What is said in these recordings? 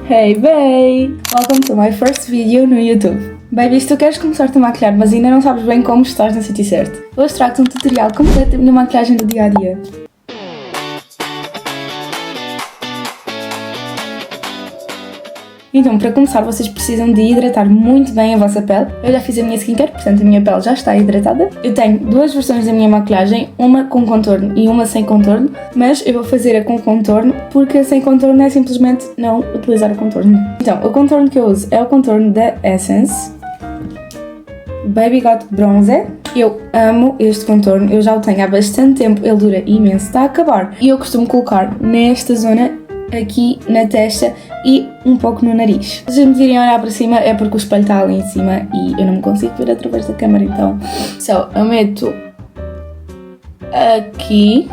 Hey bae! Welcome to my first video no YouTube. Baby, se tu queres começar-te a maquilhar, mas ainda não sabes bem como estás no sítio certo, hoje trago-te um tutorial completo da minha maquilhagem do dia-a-dia. Então, para começar, vocês precisam de hidratar muito bem a vossa pele. Eu já fiz a minha skincare, portanto a minha pele já está hidratada. Eu tenho duas versões da minha maquilhagem, uma com contorno e uma sem contorno, mas eu vou fazer a com contorno porque a sem contorno é simplesmente não utilizar o contorno. Então, o contorno que eu uso é o contorno da Essence Baby Got Bronzer. Eu amo este contorno, eu já o tenho há bastante tempo, ele dura imenso, está a acabar. E eu costumo colocar nesta zona, aqui na testa e um pouco no nariz. Se vocês me virem olhar para cima é porque o espelho está ali em cima e eu não me consigo ver através da câmera, então eu meto aqui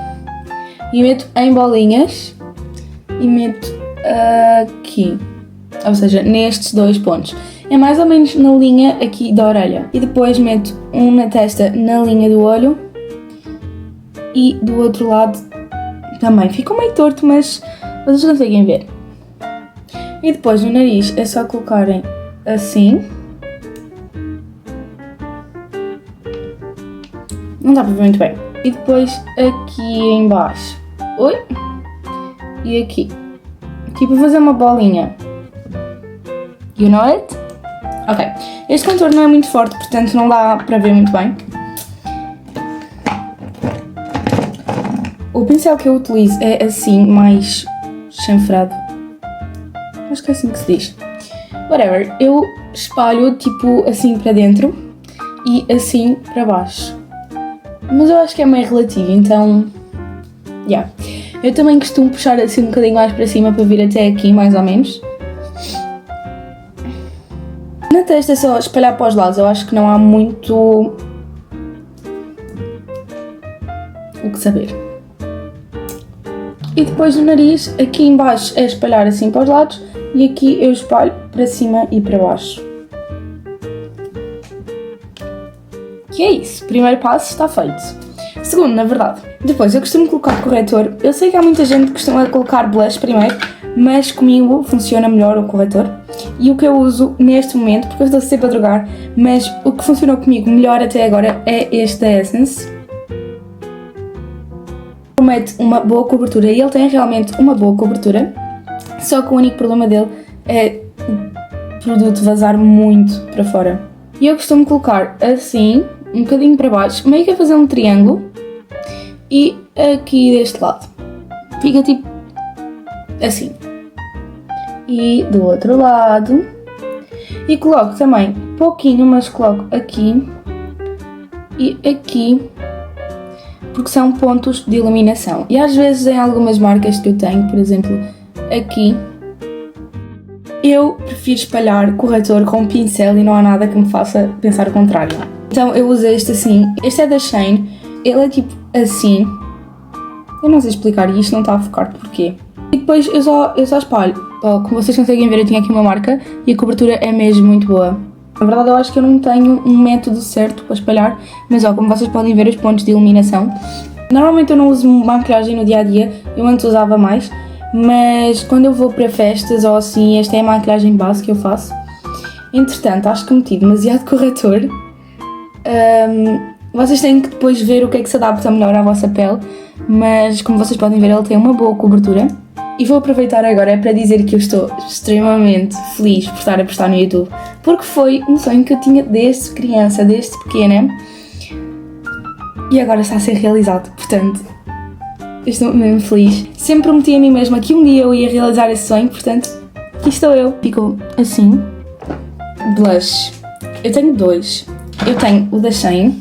e meto em bolinhas e meto aqui, ou seja, nestes dois pontos. É mais ou menos na linha aqui da orelha. E depois meto um na testa na linha do olho e do outro lado também. Ficou meio torto, mas vocês conseguem ver. E depois no nariz é só colocarem assim. Não dá para ver muito bem. E depois aqui em baixo. Oi! E aqui. Tipo fazer uma bolinha. You know it? Ok. Este contorno não é muito forte, portanto não dá para ver muito bem. O pincel que eu utilizo é assim, mais chanfrado. Acho que é assim que se diz. Whatever. Eu espalho tipo assim para dentro e assim para baixo. Mas eu acho que é meio relativo, então... Yeah. Eu também costumo puxar assim um bocadinho mais para cima para vir até aqui, mais ou menos. Na testa é só espalhar para os lados. Eu acho que não há muito o que saber. E depois no nariz, aqui em baixo é espalhar assim para os lados e aqui eu espalho para cima e para baixo. E é isso, primeiro passo está feito. Segundo, na verdade. Depois eu costumo colocar corretor. Eu sei que há muita gente que costuma colocar blush primeiro, mas comigo funciona melhor o corretor. E o que eu uso neste momento, porque eu estou sempre a drogar, mas o que funcionou comigo melhor até agora é este da Essence. Promete uma boa cobertura e ele tem realmente uma boa cobertura, só que o único problema dele é o produto vazar muito para fora. E eu costumo colocar assim, um bocadinho para baixo, meio que a fazer um triângulo e aqui deste lado. Fica tipo assim. E do outro lado. E coloco também pouquinho, mas coloco aqui e aqui, porque são pontos de iluminação. E às vezes em algumas marcas que eu tenho, por exemplo, aqui, eu prefiro espalhar corretor com um pincel e não há nada que me faça pensar o contrário. Então eu uso este assim. Este é da Shane. Ele é tipo assim. Eu não sei explicar e isto não está a focar porquê. E depois eu só espalho. Como vocês conseguem ver, eu tinha aqui uma marca e a cobertura é mesmo muito boa. Na verdade eu acho que eu não tenho um método certo para espalhar, mas como vocês podem ver os pontos de iluminação. Normalmente eu não uso maquilhagem no dia-a-dia, eu antes usava mais, mas quando eu vou para festas ou assim, esta é a maquilhagem base que eu faço. Entretanto, acho que meti demasiado corretor. Vocês têm que depois ver o que é que se adapta melhor à vossa pele, mas como vocês podem ver ele tem uma boa cobertura. E vou aproveitar agora para dizer que eu estou extremamente feliz por estar a postar no YouTube, porque foi um sonho que eu tinha desde criança, desde pequena, e agora está a ser realizado, portanto, eu estou mesmo feliz. Sempre prometi a mim mesma que um dia eu ia realizar esse sonho, portanto, aqui estou eu. Ficou assim. Blush. Eu tenho dois. Eu tenho o da Shane,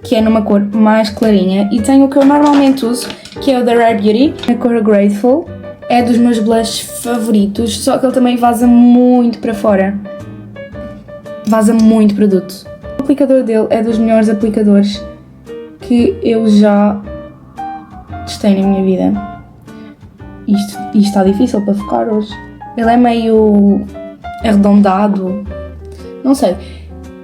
que é numa cor mais clarinha, e tenho o que eu normalmente uso, que é o da Rare Beauty, a cor Grateful. É dos meus blushes favoritos, só que ele também vaza muito para fora. Vaza muito produto. O aplicador dele é dos melhores aplicadores que eu já testei na minha vida. Isto está difícil para focar hoje. Ele é meio arredondado, não sei.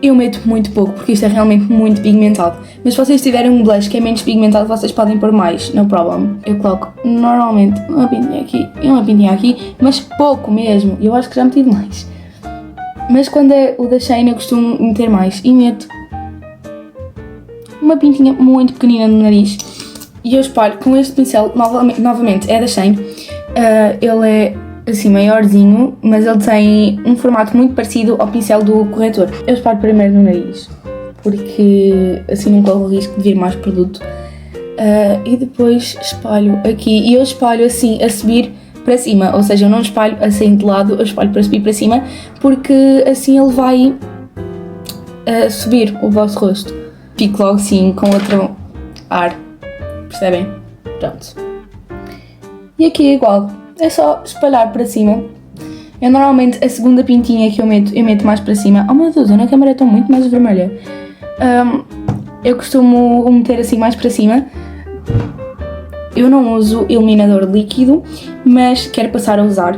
eu meto muito pouco, porque isto é realmente muito pigmentado. Mas se vocês tiverem um blush que é menos pigmentado, vocês podem pôr mais, no problem. Eu coloco normalmente uma pintinha aqui e uma pintinha aqui, mas pouco mesmo. Eu acho que já meti mais. Mas quando é o da Shein eu costumo meter mais e meto uma pintinha muito pequenina no nariz. E eu espalho com este pincel, novamente é da Shein. Ele é assim maiorzinho, mas ele tem um formato muito parecido ao pincel do corretor. Eu espalho primeiro no nariz, porque assim não corro o risco de vir mais produto. E depois espalho aqui, e eu espalho assim a subir para cima, ou seja, eu não espalho assim de lado, eu espalho para subir para cima, porque assim ele vai subir o vosso rosto. Fico logo assim com outro ar, percebem? Pronto. E aqui é igual, é só espalhar para cima. Eu normalmente a segunda pintinha que eu meto mais para cima. Oh meu Deus, na câmera estou muito mais vermelha. Eu costumo meter assim mais para cima. Eu não uso iluminador líquido, mas quero passar a usar,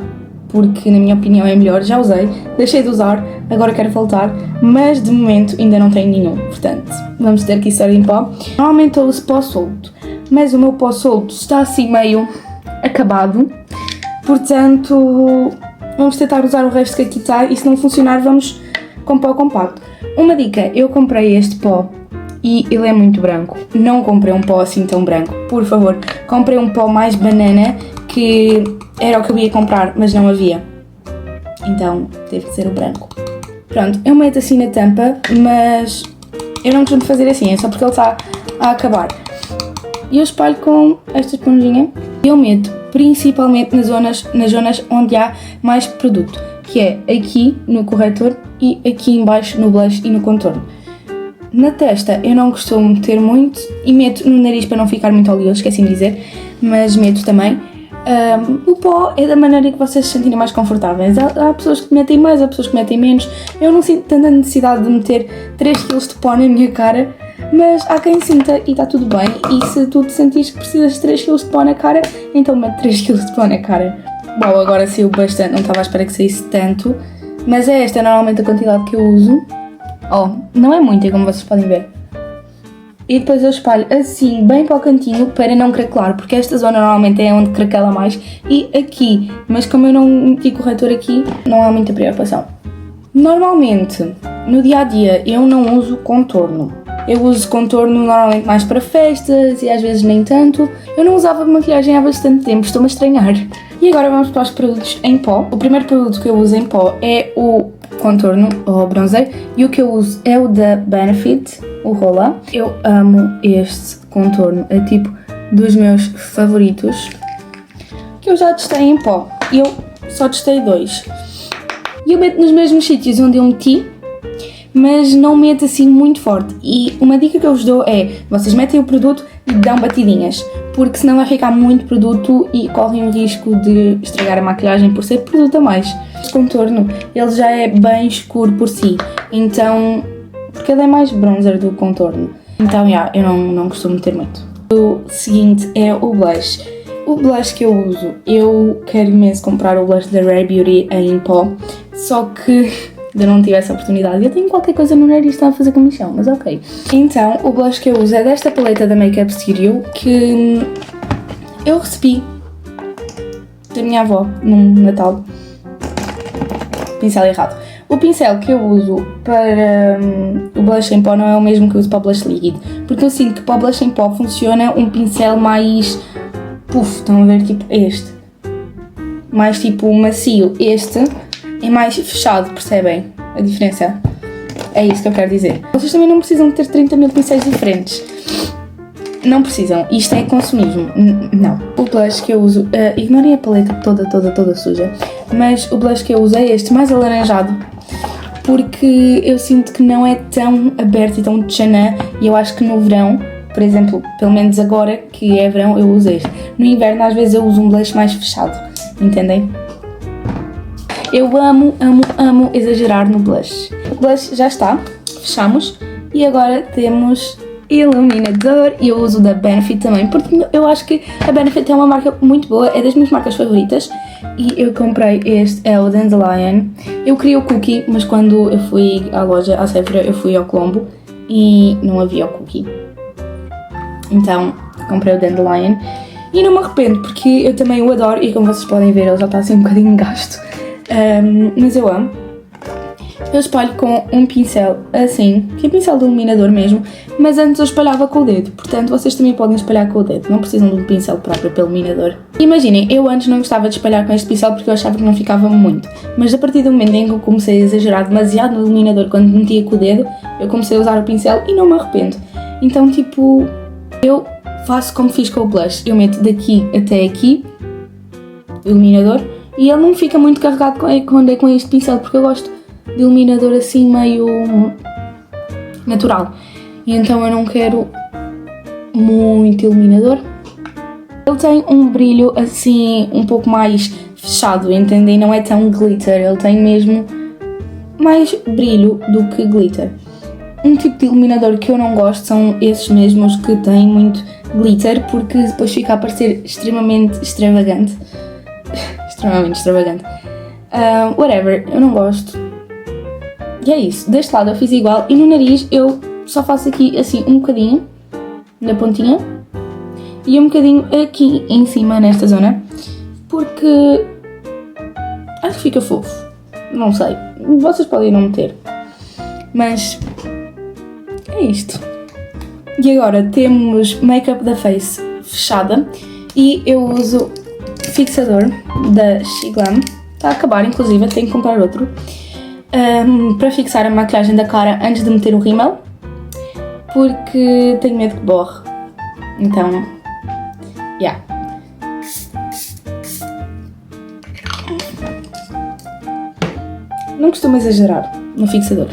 porque na minha opinião é melhor. Já usei, deixei de usar, agora quero voltar, mas de momento ainda não tenho nenhum, portanto vamos ter que ir em pó. Normalmente eu uso pó solto, mas o meu pó solto está assim meio acabado, portanto vamos tentar usar o resto que aqui está, e se não funcionar vamos com pó compacto. Uma dica, eu comprei este pó e ele é muito branco. Não comprei um pó assim tão branco, por favor. Comprei um pó mais banana, que era o que eu ia comprar, mas não havia. Então, teve que ser o branco. Pronto, eu meto assim na tampa, mas eu não costumo fazer assim, é só porque ele está a acabar. E eu espalho com esta esponjinha. Eu meto principalmente nas zonas onde há mais produto, que é aqui no corretor e aqui em baixo no blush e no contorno. Na testa eu não costumo meter muito e meto no nariz para não ficar muito oleoso, esqueci de dizer, mas meto também. O pó é da maneira que vocês se sentirem mais confortáveis. Há pessoas que metem mais, há pessoas que metem menos. Eu não sinto tanta necessidade de meter 3 kg de pó na minha cara, mas há quem sinta e está tudo bem. E se tu te sentires que precisas de 3 kg de pó na cara, então mete 3 kg de pó na cara. Bom, agora saiu bastante, não estava à espera que saísse tanto, mas é esta normalmente a quantidade que eu uso. Não é muita, como vocês podem ver. E depois eu espalho assim, bem para o cantinho, para não craquelar, porque esta zona normalmente é onde craquela mais. E aqui, mas como eu não meti corretor aqui, não há muita preocupação. Normalmente, no dia-a-dia, eu não uso contorno. Eu uso contorno normalmente mais para festas e às vezes nem tanto. Eu não usava maquilhagem há bastante tempo, estou-me a estranhar. E agora vamos para os produtos em pó. O primeiro produto que eu uso em pó é o contorno ou bronzer, e o que eu uso é o da Benefit, o Rola. Eu amo este contorno, é tipo dos meus favoritos, que eu já testei em pó. Eu só testei 2. E eu meto nos mesmos sítios onde eu meti, mas não meto assim muito forte. E uma dica que eu vos dou é, vocês metem o produto e dão batidinhas, porque senão vai ficar muito produto e correm o risco de estragar a maquilhagem por ser produto a mais. Este contorno, ele já é bem escuro por si, então, porque ele é mais bronzer do contorno. Então, eu não costumo meter muito. O seguinte é o blush. O blush que eu uso, eu quero imenso comprar o blush da Rare Beauty em pó, só que ainda não tive essa oportunidade. Eu tenho qualquer coisa no nariz que está a fazer comichão, mas ok. Então, o blush que eu uso é desta paleta da Makeup Studio, que eu recebi da minha avó num Natal. Pincel errado. O pincel que eu uso para o blush em pó não é o mesmo que eu uso para o blush líquido, porque eu sinto que para o blush em pó funciona um pincel mais puff, estão a ver, tipo este. Mais tipo macio. Este é mais fechado, percebem a diferença? É isso que eu quero dizer. Vocês também não precisam ter 30 mil pincéis diferentes. Não precisam. Isto é consumismo. Não. O blush que eu uso... ignorem a paleta toda suja. Mas o blush que eu uso é este, mais alaranjado. Porque eu sinto que não é tão aberto e tão tchanã. E eu acho que no verão, por exemplo, pelo menos agora que é verão, eu uso este. No inverno, às vezes, eu uso um blush mais fechado. Entendem? Eu amo exagerar no blush. O blush já está, fechamos, e agora temos iluminador. E eu uso da Benefit também, porque eu acho que a Benefit é uma marca muito boa, é das minhas marcas favoritas. e eu comprei este, é o Dandelion. Eu queria o cookie, mas quando eu fui à loja, à Sephora, eu fui ao Colombo e não havia o cookie. Então comprei o Dandelion e não me arrependo porque eu também o adoro e como vocês podem ver ele já está assim um bocadinho gasto, mas eu amo. Eu espalho com um pincel assim, que é pincel de iluminador mesmo, mas antes eu espalhava com o dedo, portanto vocês também podem espalhar com o dedo, não precisam de um pincel próprio para iluminador. Imaginem, eu antes não gostava de espalhar com este pincel porque eu achava que não ficava muito, mas a partir do momento em que eu comecei a exagerar demasiado no iluminador quando metia com o dedo, eu comecei a usar o pincel e não me arrependo. Então tipo, eu faço como fiz com o blush, eu meto daqui até aqui, o iluminador, e ele não fica muito carregado quando é com este pincel, porque eu gosto de iluminador assim meio natural, e então eu não quero muito iluminador. Ele tem um brilho assim um pouco mais fechado, entendem? Não é tão glitter, ele tem mesmo mais brilho do que glitter. Um tipo de iluminador que eu não gosto são esses mesmos que têm muito glitter, porque depois fica a parecer extremamente extravagante. Extremamente extravagante. Whatever, eu não gosto. E é isso, deste lado eu fiz igual e no nariz eu só faço aqui assim um bocadinho na pontinha e um bocadinho aqui em cima nesta zona, porque acho que fica fofo, não sei, vocês podem não meter, mas é isto. E agora temos Make Up da Face fechada e eu uso fixador da Shiglam, está a acabar inclusive, tenho que comprar outro. Para fixar a maquilhagem da cara antes de meter o rímel, porque tenho medo que borre, então, yeah. Não costumo exagerar no fixador.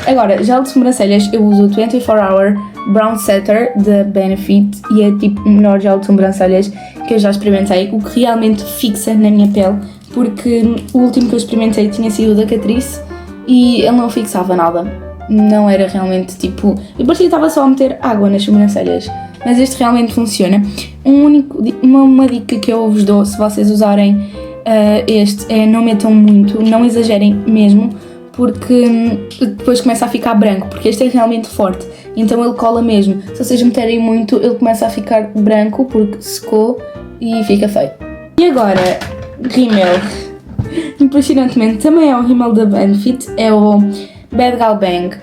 Agora, gel de sobrancelhas, eu uso o 24 Hour Brown Setter da Benefit e é tipo o melhor gel de sobrancelhas que eu já experimentei, o que realmente fixa na minha pele, porque o último que eu experimentei tinha sido da Catrice e ele não fixava nada, não era realmente tipo, eu parecia que estava só a meter água nas sobrancelhas, mas este realmente funciona. Uma dica que eu vos dou se vocês usarem este é não metam muito, não exagerem mesmo, porque depois começa a ficar branco, porque este é realmente forte, então ele cola mesmo. Se vocês meterem muito, ele começa a ficar branco porque secou e fica feio. E agora, rímel. Impressionantemente, também é o rímel da Benefit, é o Bad Gal Bang.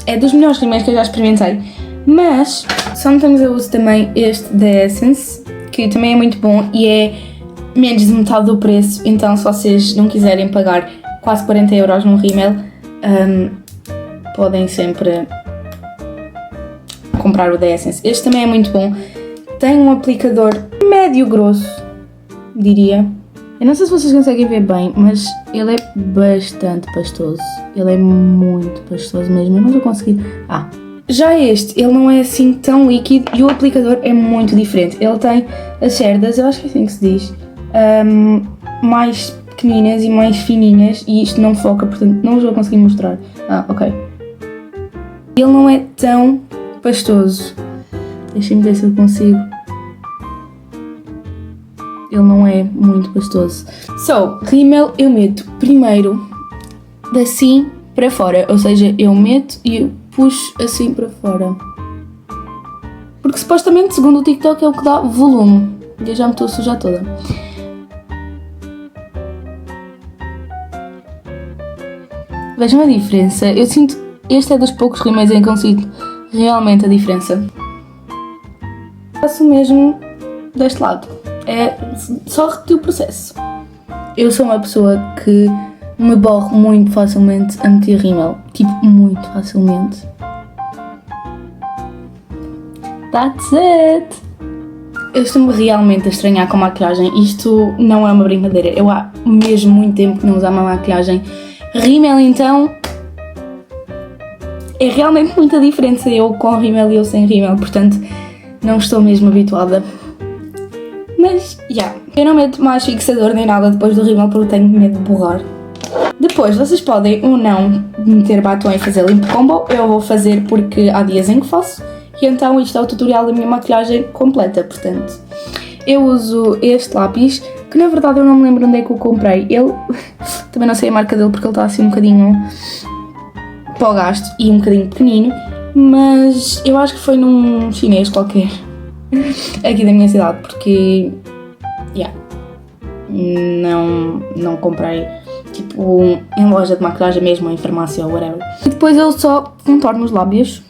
É dos melhores rímels que eu já experimentei, mas sometimes eu uso também este da Essence, que também é muito bom e é menos de metade do preço, então se vocês não quiserem pagar quase 40 € num rímel, podem sempre comprar o da Essence. Este também é muito bom, tem um aplicador médio grosso, diria. Eu não sei se vocês conseguem ver bem, mas ele é bastante pastoso. Ele é muito pastoso mesmo, eu não estou conseguindo. Já este, ele não é assim tão líquido e o aplicador é muito diferente. Ele tem as cerdas, eu acho que é assim que se diz, mais pequeninas e mais fininhas, e isto não foca, portanto não os vou conseguir mostrar. Ok. Ele não é tão pastoso. Deixem-me ver se eu consigo. Ele não é muito pastoso. Rímel eu meto primeiro assim para fora, ou seja, eu meto e eu puxo assim para fora. Porque supostamente, segundo o TikTok, é o que dá volume. Eu já me estou a sujar toda. Vejam a diferença. Eu sinto, este é dos poucos rímels em que eu sinto realmente a diferença. Faço o mesmo deste lado. É só repetir o processo. Eu sou uma pessoa que me borro muito facilmente a meter rímel. Tipo, muito facilmente. That's it! Eu estou-me realmente a estranhar com a maquilhagem. Isto não é uma brincadeira. Eu há mesmo muito tempo que não usava uma maquilhagem. Rímel, então, é realmente muita diferença eu com rímel e eu sem rímel. Portanto, não estou mesmo habituada. Mas, eu não meto mais fixador nem nada depois do rímel porque tenho medo de borrar. Depois, vocês podem ou não meter batom e fazer limpo combo. Eu vou fazer porque há dias em que faço. E então isto é o tutorial da minha maquilhagem completa, portanto. Eu uso este lápis que na verdade eu não me lembro onde é que o comprei. Ele, também não sei a marca dele porque ele está assim um bocadinho para o gasto e um bocadinho pequenino, mas eu acho que foi num chinês qualquer, aqui da minha cidade, porque, não comprei, tipo, em loja de maquilhagem mesmo, ou em farmácia ou whatever. E depois eu só contorno os lábios.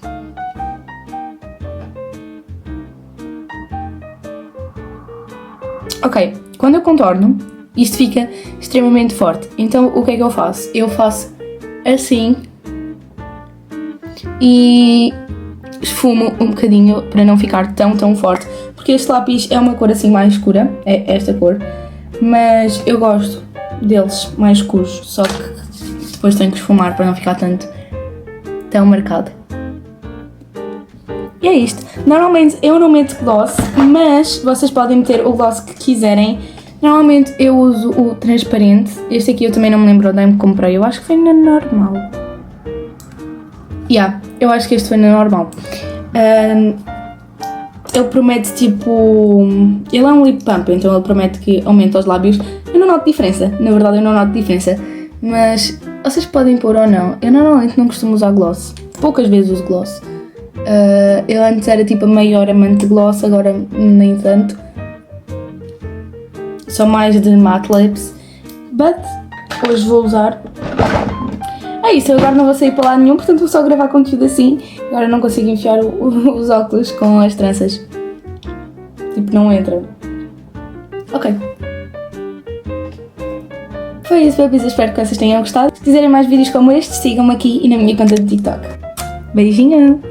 Ok, quando eu contorno, isto fica extremamente forte. Então o que é que eu faço? Eu faço assim e esfumo um bocadinho para não ficar tão forte. Porque este lápis é uma cor assim mais escura, é esta cor. Mas eu gosto deles mais escuros, só que depois tenho que esfumar para não ficar tão marcado. E é isto. Normalmente eu não meto gloss, mas vocês podem meter o gloss que quiserem. Normalmente eu uso o transparente. Este aqui eu também não me lembro onde é que comprei. Eu acho que foi na normal. Eu acho que este foi na normal. Ele promete tipo... Ele é um lip pump, então ele promete que aumenta os lábios. Eu não noto diferença. Na verdade eu não noto diferença. Mas vocês podem pôr ou não. Eu normalmente não costumo usar gloss. Poucas vezes uso gloss. Eu antes era tipo a maior amante de gloss, agora nem tanto. Sou mais de matte lips, but hoje vou usar. É isso, eu agora não vou sair para lado nenhum, portanto vou só gravar conteúdo assim. Agora não consigo enfiar os óculos com as tranças. Tipo, não entra. Ok. Foi isso, babies, espero que vocês tenham gostado. Se quiserem mais vídeos como este, sigam-me aqui e na minha conta de TikTok. Beijinho!